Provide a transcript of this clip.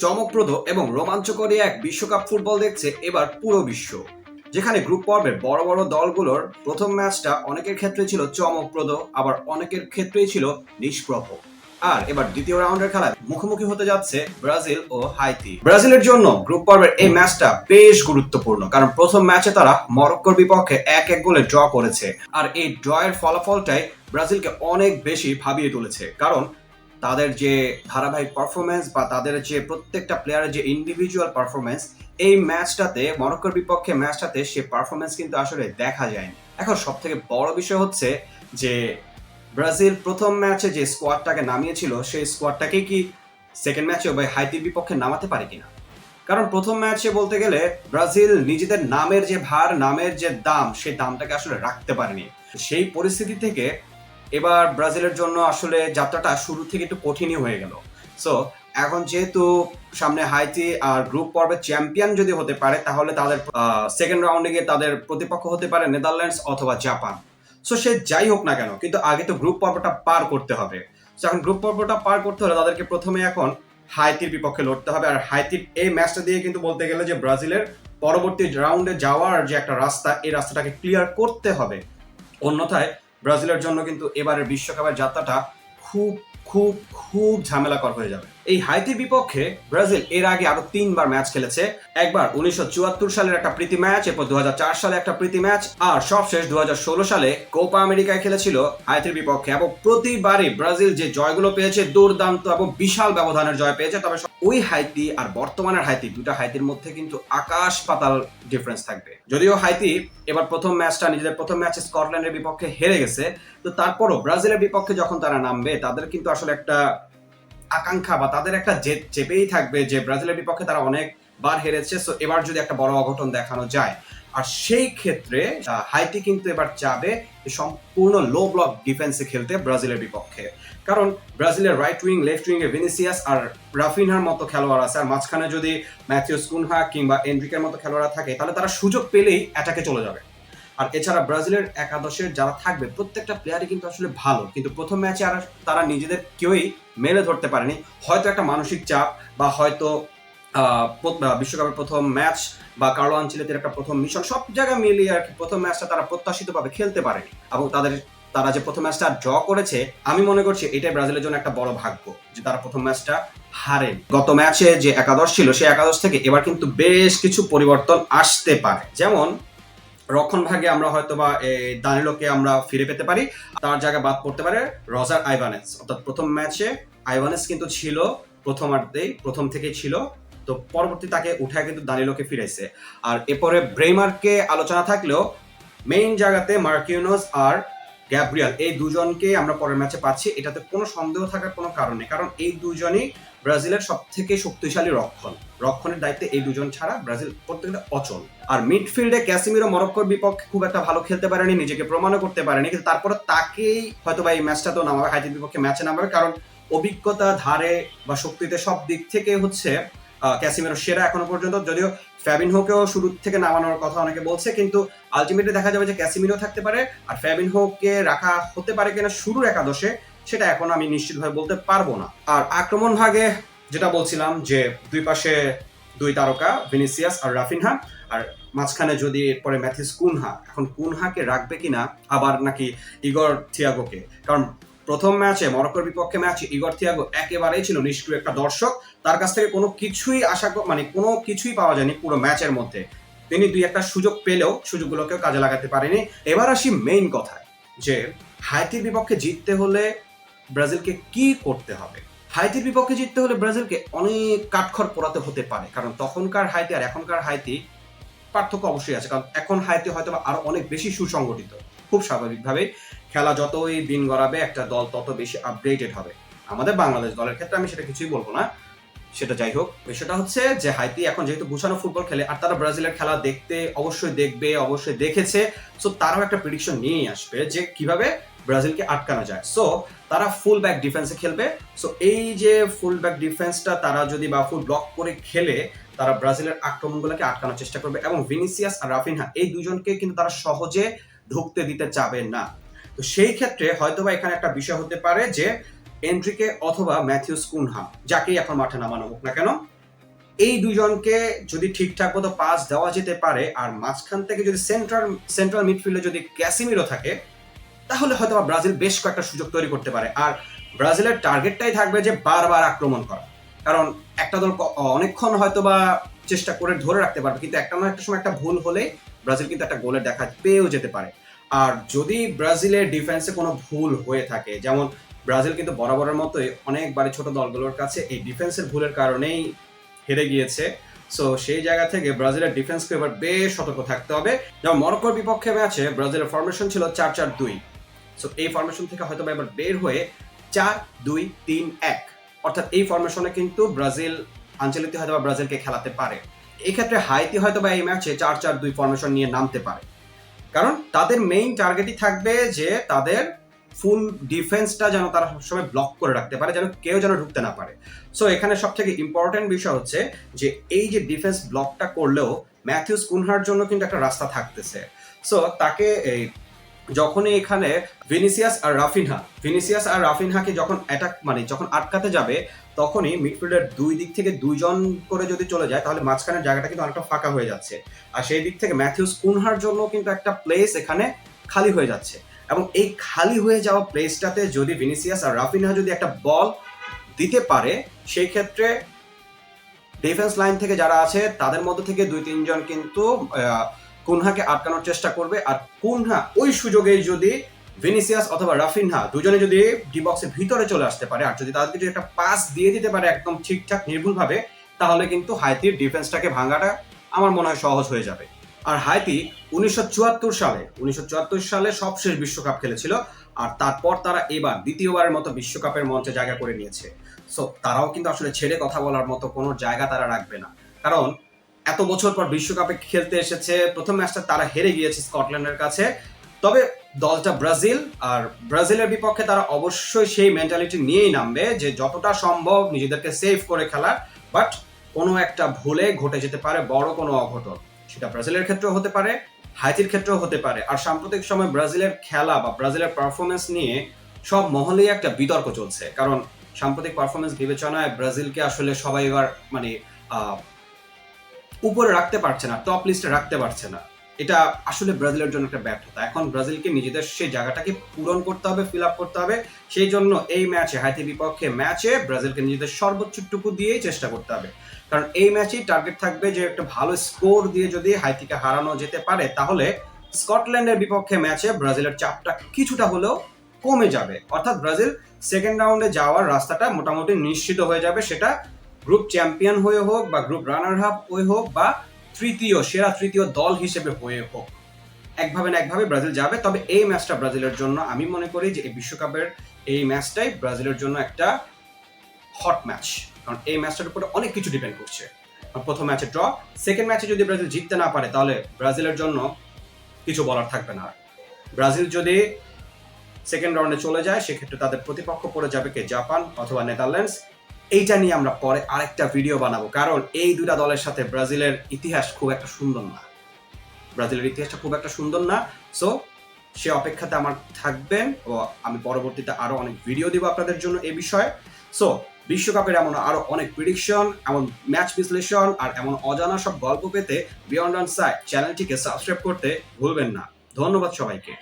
চমকপ্রদ এবং রোমাঞ্চকর এক বিশ্বকাপ ফুটবল দেখছে এবার পুরো বিশ্ব, যেখানে গ্রুপ পর্বের বড় বড় দলগুলোর প্রথম ম্যাচটা অনেকের ক্ষেত্রে ছিল চমকপ্রদ, আবার অনেকের ক্ষেত্রেই ছিল নিষ্প্রভ। আর এবার দ্বিতীয় রাউন্ডের খেলায় মুখোমুখি হতে যাচ্ছে ব্রাজিল ও হাইতি। ব্রাজিলের জন্য গ্রুপ পর্বের এই ম্যাচটা বেশ গুরুত্বপূর্ণ, কারণ প্রথম ম্যাচে তারা মরক্কোর বিপক্ষে 1-1 গোলে ড্র করেছে। আর এই ড্রয়ের ফলাফলটাই ব্রাজিলকে অনেক বেশি ভাবিয়ে তুলেছে, কারণ তাদের যে ধারাবাহিক পারফরমেন্স বা তাদের যে প্রত্যেকটা প্লেয়ারের যে ইন্ডিভিজুয়াল পারফরমেন্স, এই ম্যাচটাতে মরক্কোর বিপক্ষে ম্যাচটাতে সে পারফরমেন্স কিন্তু আসলে দেখা যায়নি। এখন সব থেকে বড় বিষয় হচ্ছে যে ব্রাজিল প্রথম ম্যাচে যে স্কোয়াডটাকে নামিয়েছিল সেই স্কোয়াডটাকে কি সেকেন্ড ম্যাচে বা হাইতির বিপক্ষে নামাতে পারে কিনা। কারণ প্রথম ম্যাচে বলতে গেলে ব্রাজিল নিজেদের নামের যে ভার, নামের যে দাম, সেই দামটাকে আসলে রাখতে পারেনি। সেই পরিস্থিতি থেকে এবার ব্রাজিলের জন্য আসলে যাত্রাটা শুরু থেকে একটু কঠিনই হয়ে গেল। সো এখন যেহেতু সামনে হাইতি আর গ্রুপ পর্বের চ্যাম্পিয়ন যদি হতে পারে, তাহলে তাদের সেকেন্ড রাউন্ডে গিয়ে তাদের প্রতিপক্ষ হতে পারে নেদারল্যান্ডস অথবা জাপান। সো সে যাই হোক না কেন, কিন্তু আগে তো গ্রুপ পর্বটা পার করতে হবে। সো এখন গ্রুপ পর্বটা পার করতে হলে তাদেরকে প্রথমে এখন হাইতির বিপক্ষে লড়তে হবে। আর হাইতির এই ম্যাচটা দিয়ে কিন্তু বলতে গেলে যে ব্রাজিলের পরবর্তী রাউন্ডে যাওয়ার যে একটা রাস্তা, এই রাস্তাটাকে ক্লিয়ার করতে হবে। অন্যথায় ব্রাজিলের জন্য কিন্তু এবারের বিশ্বকাপের যাত্রাটা খুব খুব খুব ঝামেলাকর হয়ে যাবে। এই হাইতির বিপক্ষে ব্রাজিল এর আগে আরো 3বার ম্যাচ খেলেছে। একবার 1974 সালের একটা প্রীতি ম্যাচ, এরপর 2004 সালে একটা প্রীতি ম্যাচ, আর সবশেষ 2016 সালে কোপা আমেরিকায় খেলেছিল হাইতির বিপক্ষে। এবং প্রতিবারই ব্রাজিল যে জয়গুলো পেয়েছে দুর্দান্ত এবং বিশাল ব্যবধানের জয় পেয়েছে। তবে ওই হাইতি আর বর্তমানের হাইতি, দুটা হাইতির মধ্যে কিন্তু আকাশ পাতাল ডিফারেন্স থাকবে। যদিও হাইতি এবার প্রথম ম্যাচটা নিজেদের প্রথম ম্যাচে স্কটল্যান্ডের বিপক্ষে হেরে গেছে, তো তারপরও ব্রাজিলের বিপক্ষে যখন তারা নামবে, তাদের কিন্তু আসলে একটা আকাঙ্ক্ষা বা তাদের একটা জেদ চেপেই থাকবে যে ব্রাজিলের বিপক্ষে তারা অনেকবার হেরেছে, সো এবার যদি একটা বড় অঘটন দেখানো যায়। আর সেই ক্ষেত্রে হাইতি কিন্তু এবার চাবে সম্পূর্ণ লো ব্লক ডিফেন্সে খেলতে ব্রাজিলের বিপক্ষে। কারণ ব্রাজিলের রাইট উইং, লেফট উইং এ ভিনিসিয়াস আর রাফিনহার মতো খেলোয়াড় আছে, আর মাঝখানে যদি ম্যাথিউস কুনহা কিংবা এনরিকের মতো খেলোয়াড় থাকে, তাহলে তারা সুযোগ পেলেই অ্যাটাকে চলে যাবে। আর এছাড়া ব্রাজিলের একাদশের যারা থাকবে প্রত্যেকটা প্লেয়ারই কিন্তু আসলে ভালো, কিন্তু প্রথম ম্যাচে আর তারা নিজেদের কেউই মেলে ধরতে পারেনি। হয়তো একটা মানসিক চাপ, বা হয়তো বিশ্বকাপের প্রথম ম্যাচ বা কার্লো আনচেলত্তির একটা প্রথম মিশন, সব জায়গায় মিলিয়ে আর কি প্রথম ম্যাচটা তারা প্রত্যাশিতভাবে খেলতে পারেনি। এবং তারা যে প্রথম ম্যাচটা ড্র করেছে, আমি মনে করছি এটাই ব্রাজিলের জন্য একটা বড় ভাগ্য যে তারা প্রথম ম্যাচটা হারেন। গত ম্যাচে যে একাদশ ছিল, সেই একাদশ থেকে এবার কিন্তু বেশ কিছু পরিবর্তন আসতে পারে। যেমন রক্ষণ ভাগে আমরা হয়তো বা দানিলোকে আমরা ফিরে পেতে পারি, তার জায়গায় বাদ পড়তে পারে রজার আইভানেস। অর্থাৎ প্রথম ম্যাচে আইভানেস কিন্তু ছিল প্রথমার্ধেই, প্রথম থেকেই ছিল, তো পরবর্তী তাকে উঠায় কিন্তু দানিলোকে ফিরেছে। আর এরপরে ব্রেইমারকে আলোচনা থাকলেও মেইন জায়গাতে মার্কিউনোস আর গ্যাব্রিয়াল, এই দুজনকে আমরা পরের ম্যাচে পাচ্ছি। এটাতে কোনো সন্দেহ থাকার কোনো কারণ নেই, কারণ এই দুজনই ব্রাজিলের সব থেকে শক্তিশালী রক্ষণের দায়িত্বে এই দুজন ছাড়া ব্রাজিল প্রত্যেকটা অচল। আর মিডফিল্ডে ক্যাসিমিরো মরক্কোর বিপক্ষে খুব একটা ভালো খেলতে পারেনি, নিজেকে প্রমাণও করতে পারেনি, কিন্তু তারপরে তাকেই হয়তো বা এই ম্যাচটা তো নামাবে, হাইতির বিপক্ষে ম্যাচে নামাবে, কারণ অভিজ্ঞতা, ধারে বা শক্তিতে সব দিক থেকে হচ্ছে ক্যাসিমিরো সেরা এখনো পর্যন্ত। যদিও ফ্যাবিনহোকেও শুরু থেকে নামানোর কথা অনেকে বলছে, কিন্তু আলটিমেটলি দেখা যাবে যে ক্যাসিমিরো থাকতে পারে, আর ফ্যাবিনহোকে রাখা হতে পারে কিনা শুরুর একাদশে, সেটা এখন আমি নিশ্চিতভাবে বলতে পারবো না। আর আক্রমণ ভাগে যেটা বলছিলাম যে দুই পাশে দুই তারকা ভিনিসিয়াস আর রাফিনহা, আর মাঝখানে যদি এরপরে ম্যাথিউস কুনহা, এখন কুনহাকে রাখবে কিনা আবার নাকি ইগর থিয়াগোকে, কারণ প্রথম ম্যাচে মরক্কোর বিপক্ষে ম্যাচে ইগর থিয়াগো একেবারেই ছিল নিষ্ক্রিয় একটা দর্শক। তার কাছ থেকে কোনো কিছুই কোনো কিছুই পাওয়া যায়নি পুরো ম্যাচের মধ্যে। তিনি দুই একটা সুযোগ পেলেও সুযোগগুলোকেও কাজে লাগাতে পারেনি। এবার আসি মেইন কথায়, যে হাইতির বিপক্ষে জিততে হলে ব্রাজিলকে কি করতে হবে। হাইতির বিপক্ষে জিততে হলে ব্রাজিলকে অনেক কাঠখড় পোড়াতে হতে পারে, কারণ তখনকার হাইতি আর এখনকার হাইতি পার্থক্য অবশ্যই আছে। কারণ এখন হাইতি হয়তো আরো অনেক বেশি সুসংগঠিত। খুব স্বাভাবিকভাবে খেলা যতই দিন গড়াবে, একটা দল তত বেশি আপডেটেড হবে। আমাদের বাংলাদেশ দলের ক্ষেত্রে আমি সেটা কিছুই বলবো না, সেটা যাই হোক। বিষয়টা হচ্ছে যে হাইতি এখন যেহেতু গুছানো ফুটবল খেলে, আর তারা ব্রাজিলের খেলা দেখতে অবশ্যই দেখবে, অবশ্যই দেখেছে, সো তারাও একটা প্রেডিকশন নিয়েই আসবে যে কিভাবে ব্রাজিলকে আটকানো যায়। সো তারা ফুল ব্যাক ডিফেন্সে খেলবে। সো এই যে ফুল ব্যাক ডিফেন্সটা তারা যদি বা ফুল ব্লক করে খেলে, তারা ব্রাজিলের আক্রমণগুলোকে আটকানোর চেষ্টা করবে। এবং ভিনিসিয়াস আর রাফিনহা, এই দুজনকে কিন্তু তারা সহজে ঢুকতে দিতে চাবে না। তো সেই ক্ষেত্রে হয়তোবা এখানে একটা বিষয় হতে পারে যে এনরিকে অথবা ম্যাথিউস কুনহা, যাকেই এখন মাঠে নামানো হোক না কেন, এই দুজনকে যদি ঠিকঠাক মতো পাস দেওয়া যেতে পারে আর মাঝখান থেকে যদি সেন্ট্রাল মিডফিল্ডে যদি ক্যাসিমিরো থাকে, তাহলে হয়তো ব্রাজিল বেশ কয়েকটা সুযোগ তৈরি করতে পারে। আর ব্রাজিলের টার্গেটটাই থাকবে যে বারবার আক্রমণ করা, কারণ একটা দল অনেকক্ষণ হয়তো বা চেষ্টা করে ধরে রাখতে পারবে, কিন্তু একটা না একটা সময় একটা ভুল হলে ব্রাজিল কিন্তু একটা গোলের দেখা পেয়েও যেতে পারে। আর যদি ব্রাজিলের ডিফেন্সে কোনো ভুল হয়ে থাকে, যেমন ব্রাজিল কিন্তু বরাবরের মতোই অনেকবারই ছোট দলগুলোর কাছে এই ডিফেন্সের ভুলের কারণেই হেরে গিয়েছে। সো সেই জায়গা থেকে ব্রাজিলের ডিফেন্সকে এবার বেশ সতর্ক থাকতে হবে। যেমন মরক্কোর বিপক্ষে ম্যাচে ব্রাজিলের ফরমেশন ছিল 4-4-2। সো এই ফরমেশন থেকে হয়তো এবার বের হয়ে 4-2-3-1, অর্থাৎ এই ফরমেশনে কিন্তু ব্রাজিল আঞ্চলিক হয়তো ব্রাজিলকে খেলাতে পারে। এই ক্ষেত্রে হাইতি হয়তো এই ম্যাচে 4-4-2 ফরমেশন নিয়ে নামতে পারে, কারণ তাদের মেইন টার্গেটই থাকবে যে তাদের ফুল ডিফেন্সটা যেন তারা সবসময় ব্লক করে রাখতে পারে, যেন কেউ যেন ঢুকতে না পারে। সো এখানে সব থেকে ইম্পর্টেন্ট বিষয় হচ্ছে যে এই যে ডিফেন্স ব্লকটা করলেও ম্যাথিউস কুনহার জন্য কিন্তু একটা রাস্তা থাকতেছে। সো তাকে এই যখনই এখানে ভিনিসিয়াস আর রাফিনহাকে যখন অ্যাটাক যখন আটকাতে যাবে, তখনই মিডফিল্ডের দুই দিক থেকে দুইজন করে যদি চলে যায়, তাহলে মাঝখানের জায়গাটা কিন্তু অনেকটা ফাঁকা হয়ে যাচ্ছে। আর সেই দিক থেকে ম্যাথিউস কুনহার জন্য কিন্তু একটা প্লেস এখানে খালি হয়ে যাচ্ছে, এবং এই খালি হয়ে যাওয়া প্লেসটাতে যদি ভিনিসিয়াস আর রাফিনহা যদি একটা বল দিতে পারে, সেই ক্ষেত্রে ডিফেন্স লাইন থেকে যারা আছে তাদের মধ্যে থেকে 2-3 জন কিন্তু কুনহাকে আটকানোর চেষ্টা করবে। আর কুনহা ওই সুযোগেই যদি ভিনিসিয়াস অথবা রাফিনহা দুজনে যদি ডি বক্সের ভিতরে চলে আসতে পারে, আর যদি তাদেরকে যদি একটা পাস দিয়ে দিতে পারে একদম ঠিকঠাক নির্ভুলভাবে, তাহলে কিন্তু হাইতির ডিফেন্সটাকে ভাঙাটা আমার মনে হয় সহজ হয়ে যাবে। আর হাইতি 1974 সালে সবশেষ বিশ্বকাপ খেলেছিল, আর তারপর তারা এবার দ্বিতীয়বারের মতো বিশ্বকাপের মঞ্চে জায়গা করে নিয়েছে। সো তারাও কিন্তু আসলে ছেড়ে কথা বলার মতো কোনো জায়গা তারা রাখবে না, কারণ এত বছর পর বিশ্বকাপে খেলতে এসেছে। প্রথম ম্যাচটা তারা হেরে গিয়েছে স্কটল্যান্ডের কাছে, তবে দলটা ব্রাজিল, আর ব্রাজিলের বিপক্ষে তারা অবশ্যই সেই মেন্টালিটি নিয়েই নামবে যে যতটা সম্ভব নিজেদেরকে সেভ করে খেলার। বাট কোনো একটা ভুলে ঘটে যেতে পারে বড় কোনো অঘটন, সেটা ব্রাজিলের ক্ষেত্রেও হতে পারে, হাইতির ক্ষেত্রেও হতে পারে। আর সাম্প্রতিক সময় ব্রাজিলের খেলা বা ব্রাজিলের পারফরমেন্স নিয়ে সব মহলেই একটা বিতর্ক চলছে, কারণ সাম্প্রতিক পারফরমেন্স বিবেচনায় ব্রাজিলকে আসলে সবাই এবার উপরে রাখতে পারছে না, টপ লিস্টে রাখতে পারছে না। এটা আসলে ব্রাজিলের জন্য একটা ব্যর্থতা। এখন ব্রাজিলকে নিজেদের সেই জায়গাটাকে পূরণ করতে হবে, ফিল আপ করতে হবে। সেই জন্য এই ম্যাচে, হাইতির বিপক্ষে ম্যাচে ব্রাজিলকে নিজেদের সর্বোচ্চটুকু দিয়েই চেষ্টা করতে হবে, কারণ এই ম্যাচেই টার্গেট থাকবে যে একটা ভালো স্কোর দিয়ে যদি হাইতিকে হারানো যেতে পারে, তাহলে স্কটল্যান্ডের বিপক্ষে ম্যাচে ব্রাজিলের চাপটা কিছুটা হলেও কমে যাবে। অর্থাৎ ব্রাজিল সেকেন্ড রাউন্ডে যাওয়ার রাস্তাটা মোটামুটি নিশ্চিত হয়ে যাবে, সেটা গ্রুপ চ্যাম্পিয়ন হয়ে হোক বা গ্রুপ রানার আপ হয়ে হোক বা সেরা তৃতীয় দল হিসেবে হয়ে হোক, একভাবে না একভাবে ব্রাজিল যাবে। তবে এই ম্যাচটা ব্রাজিলের জন্য, আমি মনে করি যে এই বিশ্বকাপের এই ম্যাচটাই ব্রাজিলের জন্য একটা হট ম্যাচ, কারণ এই ম্যাচটার উপরে অনেক কিছু ডিপেন্ড করছে। প্রথম ম্যাচে ড্র, সেকেন্ড ম্যাচে যদি ব্রাজিল জিততে না পারে, তাহলে ব্রাজিলের জন্য কিছু বলার থাকবে না। ব্রাজিল যদি সেকেন্ড রাউন্ডে চলে যায়, সেক্ষেত্রে তাদের প্রতিপক্ষ পড়ে যাবে কে জাপান অথবা নেদারল্যান্ডস। এইটা নিয়ে আমরা পরে আরেকটা ভিডিও বানাবো, কারণ এই দুটা দলের সাথে ব্রাজিলের ইতিহাস খুব একটা সুন্দর না। সো সে অপেক্ষাতে আমার থাকবেন, ও আমি পরবর্তীতে আরো অনেক ভিডিও দিব আপনাদের জন্য এই বিষয়ে। সো বিশ্বকাপের এমন আরো অনেক প্রেডিকশন, এমন ম্যাচ বিশ্লেষণ আর এমন অজানা সব গল্প পেতে বিয়ন্ড অন সাইড চ্যানেলটিকে সাবস্ক্রাইব করতে ভুলবেন না। ধন্যবাদ সবাইকে।